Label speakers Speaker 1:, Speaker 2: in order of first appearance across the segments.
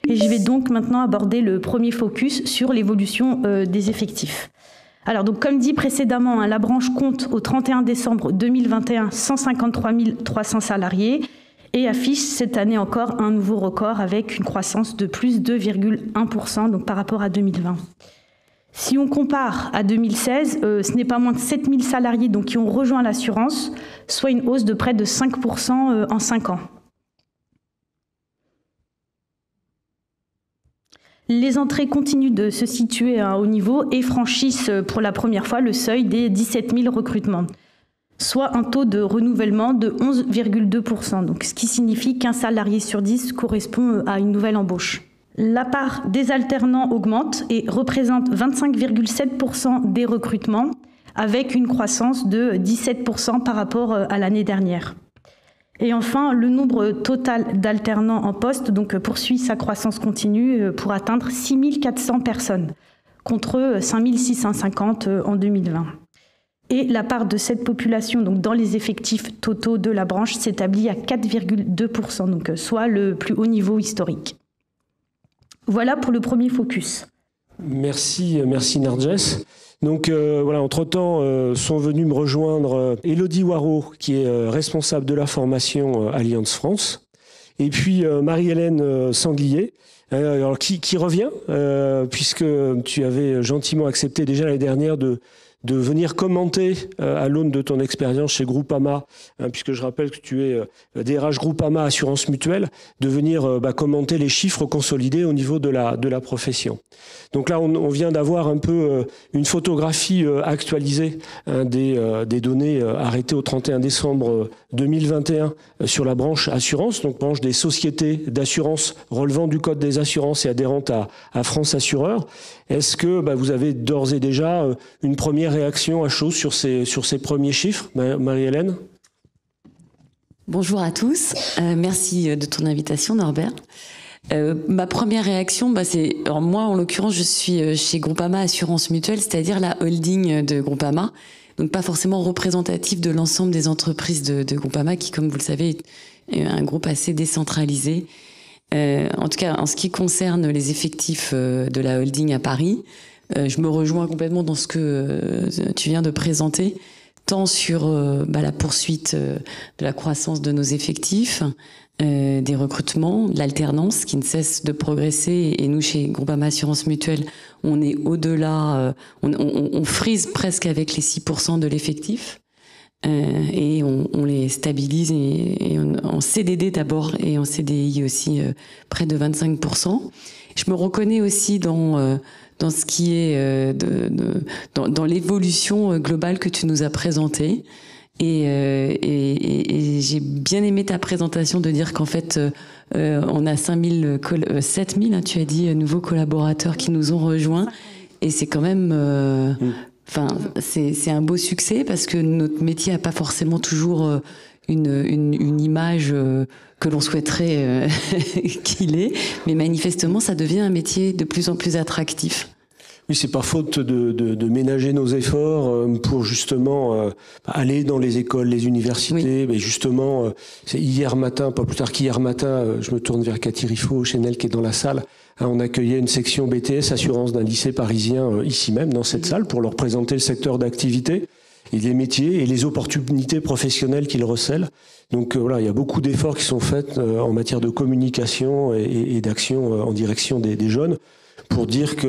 Speaker 1: Et je vais donc maintenant aborder le premier focus sur l'évolution des effectifs. Alors, donc, comme dit précédemment, la branche compte au 31 décembre 2021 153 300 salariés et affiche cette année encore un nouveau record avec une croissance de plus 2,1% donc par rapport à 2020. Si on compare à 2016, ce n'est pas moins de 7 000 salariés donc, qui ont rejoint l'assurance, soit une hausse de près de 5% en 5 ans. Les entrées continuent de se situer à un haut niveau et franchissent pour la première fois le seuil des 17 000 recrutements, soit un taux de renouvellement de 11,2%, donc ce qui signifie qu'un salarié sur 10 correspond à une nouvelle embauche. La part des alternants augmente et représente 25,7% des recrutements, avec une croissance de 17% par rapport à l'année dernière. Et enfin, le nombre total d'alternants en poste donc, poursuit sa croissance continue pour atteindre 6 400 personnes, contre 5 650 en 2020. Et la part de cette population donc, dans les effectifs totaux de la branche s'établit à 4,2%, donc, soit le plus haut niveau historique. Voilà pour le premier focus.
Speaker 2: Merci Narges. Donc voilà, entre-temps sont venus me rejoindre Élodie Waro, qui est responsable de la formation Alliance France, et puis Marie-Hélène Sanglier, alors qui revient, puisque tu avais gentiment accepté déjà l'année dernière de venir commenter à l'aune de ton expérience chez Groupama, puisque je rappelle que tu es DRH Groupama Assurance Mutuelle, de venir commenter les chiffres consolidés au niveau de la profession. Donc là, on vient d'avoir un peu une photographie actualisée des données arrêtées au 31 décembre 2021 sur la branche assurance, donc branche des sociétés d'assurance relevant du Code des assurances et adhérentes à France Assureur. Est-ce que vous avez d'ores et déjà une première réaction à chaud sur ces premiers chiffres, Marie-Hélène ?
Speaker 3: Bonjour à tous, merci de ton invitation Norbert. Ma première réaction, c'est... Alors moi, en l'occurrence, je suis chez Groupama Assurance Mutuelle, c'est-à-dire la holding de Groupama, donc pas forcément représentatif de l'ensemble des entreprises de Groupama, qui, comme vous le savez, est un groupe assez décentralisé. En tout cas, en ce qui concerne les effectifs de la holding à Paris, je me rejoins complètement dans ce que tu viens de présenter, tant sur la poursuite de la croissance de nos effectifs, des recrutements, de l'alternance qui ne cesse de progresser. Et nous, chez Groupama Assurance Mutuelle, on est au-delà, on frise presque avec les 6% de l'effectif. Et on les stabilise et en CDD d'abord et en CDI aussi près de 25%. Je me reconnais aussi dans ce qui est dans l'évolution globale que tu nous as présentée. Et j'ai bien aimé ta présentation de dire qu'en fait, on a 7000, tu as dit, nouveaux collaborateurs qui nous ont rejoints. Et c'est quand même... c'est un beau succès parce que notre métier n'a pas forcément toujours une image que l'on souhaiterait qu'il ait. Mais manifestement, ça devient un métier de plus en plus attractif.
Speaker 2: Oui, c'est pas faute de ménager nos efforts pour justement aller dans les écoles, les universités. Oui. Mais justement, c'est hier matin, pas plus tard qu'hier matin, je me tourne vers Cathy Riffaut, Chenel, qui est dans la salle. On accueillait une section BTS Assurance d'un lycée parisien ici même, dans cette salle, pour leur présenter le secteur d'activité et les métiers et les opportunités professionnelles qu'ils recèlent. Donc voilà, il y a beaucoup d'efforts qui sont faits en matière de communication et d'action en direction des jeunes. Pour dire que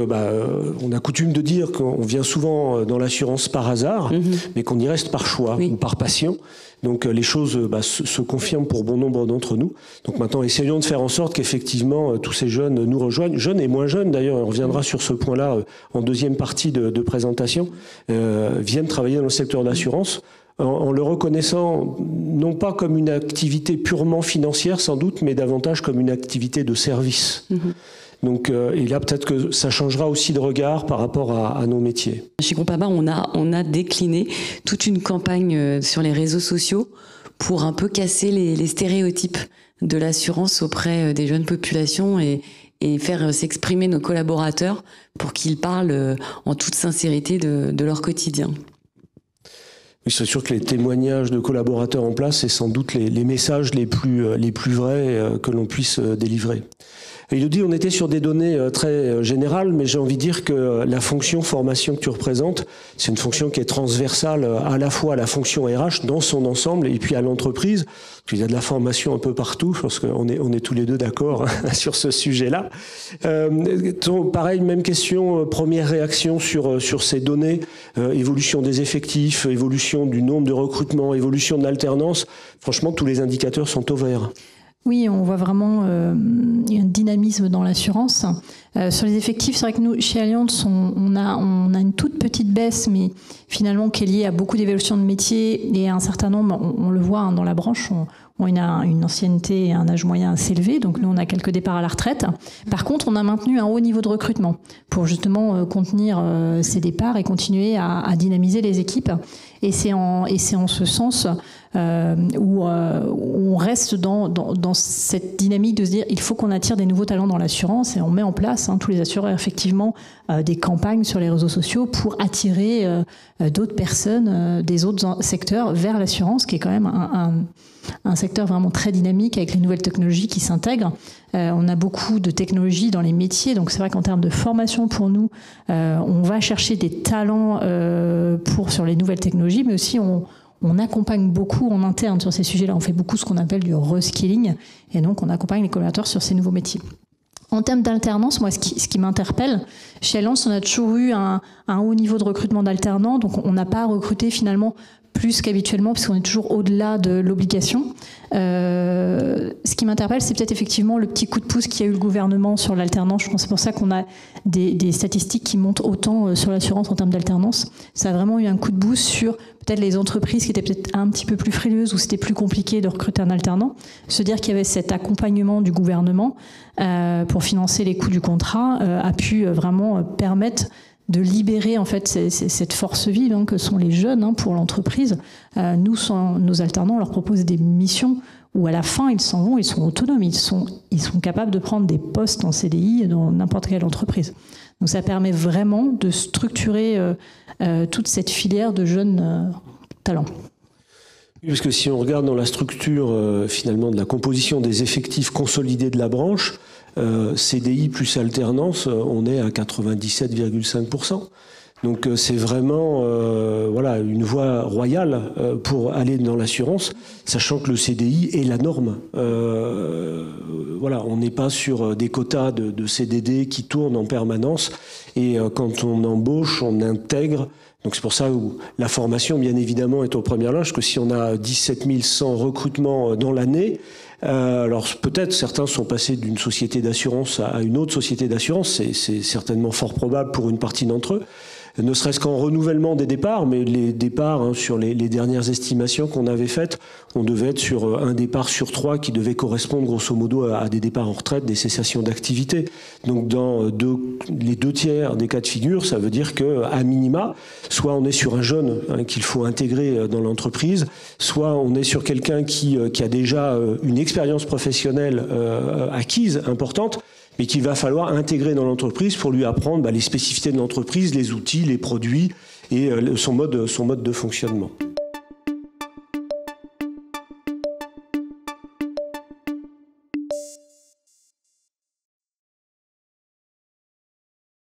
Speaker 2: on a coutume de dire qu'on vient souvent dans l'assurance par hasard, mais qu'on y reste par choix ou par passion. Donc les choses se confirment pour bon nombre d'entre nous. Donc maintenant, essayons de faire en sorte qu'effectivement tous ces jeunes nous rejoignent, jeunes et moins jeunes d'ailleurs, on reviendra sur ce point-là en deuxième partie de présentation, viennent travailler dans le secteur d'assurance en le reconnaissant non pas comme une activité purement financière sans doute, mais davantage comme une activité de service. Donc, et là, peut-être que ça changera aussi de regard par rapport à nos métiers.
Speaker 3: Chez Groupama, on a décliné toute une campagne sur les réseaux sociaux pour un peu casser les stéréotypes de l'assurance auprès des jeunes populations et faire s'exprimer nos collaborateurs pour qu'ils parlent en toute sincérité de leur quotidien.
Speaker 2: Oui, c'est sûr que les témoignages de collaborateurs en place, c'est sans doute les messages les plus vrais que l'on puisse délivrer. Élodie, on était sur des données très générales, mais j'ai envie de dire que la fonction formation que tu représentes, c'est une fonction qui est transversale à la fois à la fonction RH dans son ensemble et puis à l'entreprise. Il y a de la formation un peu partout, je pense qu'on est tous les deux d'accord sur ce sujet-là. Pareil, même question, première réaction sur ces données, évolution des effectifs, évolution du nombre de recrutements, évolution de l'alternance. Franchement, tous les indicateurs sont au vert.
Speaker 4: Oui, on voit vraiment un dynamisme dans l'assurance. Sur les effectifs, c'est vrai que nous, chez Allianz, on a une toute petite baisse, mais finalement qui est liée à beaucoup d'évolution de métiers et à un certain nombre, on le voit dans la branche, on a une ancienneté et un âge moyen assez élevé, donc nous on a quelques départs à la retraite. Par contre, on a maintenu un haut niveau de recrutement pour justement contenir ces départs et continuer à dynamiser les équipes. Et c'est en ce sens où on reste dans cette dynamique de se dire il faut qu'on attire des nouveaux talents dans l'assurance et on met en place, tous les assureurs effectivement, des campagnes sur les réseaux sociaux pour attirer d'autres personnes des autres secteurs vers l'assurance, qui est quand même un secteur vraiment très dynamique avec les nouvelles technologies qui s'intègrent. On a beaucoup de technologies dans les métiers, donc c'est vrai qu'en termes de formation pour nous, on va chercher des talents sur les nouvelles technologies, mais aussi on accompagne beaucoup en interne sur ces sujets-là. On fait beaucoup ce qu'on appelle du reskilling, et donc on accompagne les collaborateurs sur ces nouveaux métiers. En termes d'alternance, moi, ce qui m'interpelle, chez Allianz, on a toujours eu un haut niveau de recrutement d'alternants, donc on n'a pas recruté finalement plus qu'habituellement, puisqu'on est toujours au-delà de l'obligation. Ce qui m'interpelle, c'est peut-être effectivement le petit coup de pouce qu'a eu le gouvernement sur l'alternance. Je pense que c'est pour ça qu'on a des statistiques qui montent autant sur l'assurance en termes d'alternance. Ça a vraiment eu un coup de boost sur peut-être les entreprises qui étaient peut-être un petit peu plus frileuses, où c'était plus compliqué de recruter un alternant. Se dire qu'il y avait cet accompagnement du gouvernement pour financer les coûts du contrat a pu vraiment permettre de libérer en fait cette force vive que sont les jeunes pour l'entreprise. Nous, nos alternants, on leur propose des missions où à la fin, ils s'en vont, ils sont autonomes, ils sont capables de prendre des postes en CDI dans n'importe quelle entreprise. Donc ça permet vraiment de structurer toute cette filière de jeunes talents.
Speaker 2: Oui, parce que si on regarde dans la structure finalement de la composition des effectifs consolidés de la branche, CDI plus alternance, on est à 97,5%. Donc c'est vraiment une voie royale pour aller dans l'assurance, sachant que le CDI est la norme. On n'est pas sur des quotas de CDD qui tournent en permanence, et quand on embauche, on intègre. Donc c'est pour ça où la formation, bien évidemment, est aux premières loges, que si on a 17 100 recrutements dans l'année, alors peut-être certains sont passés d'une société d'assurance à une autre société d'assurance, c'est certainement fort probable pour une partie d'entre eux, ne serait-ce qu'en renouvellement des départs, mais les départs, sur les dernières estimations qu'on avait faites, on devait être sur un départ sur 3 qui devait correspondre grosso modo à des départs en retraite, des cessations d'activité. Donc dans les 2 tiers des cas de figure, ça veut dire qu'à minima, soit on est sur un jeune qu'il faut intégrer dans l'entreprise, soit on est sur quelqu'un qui a déjà une expérience professionnelle acquise, importante, mais qu'il va falloir intégrer dans l'entreprise pour lui apprendre les spécificités de l'entreprise, les outils, les produits et son mode de fonctionnement.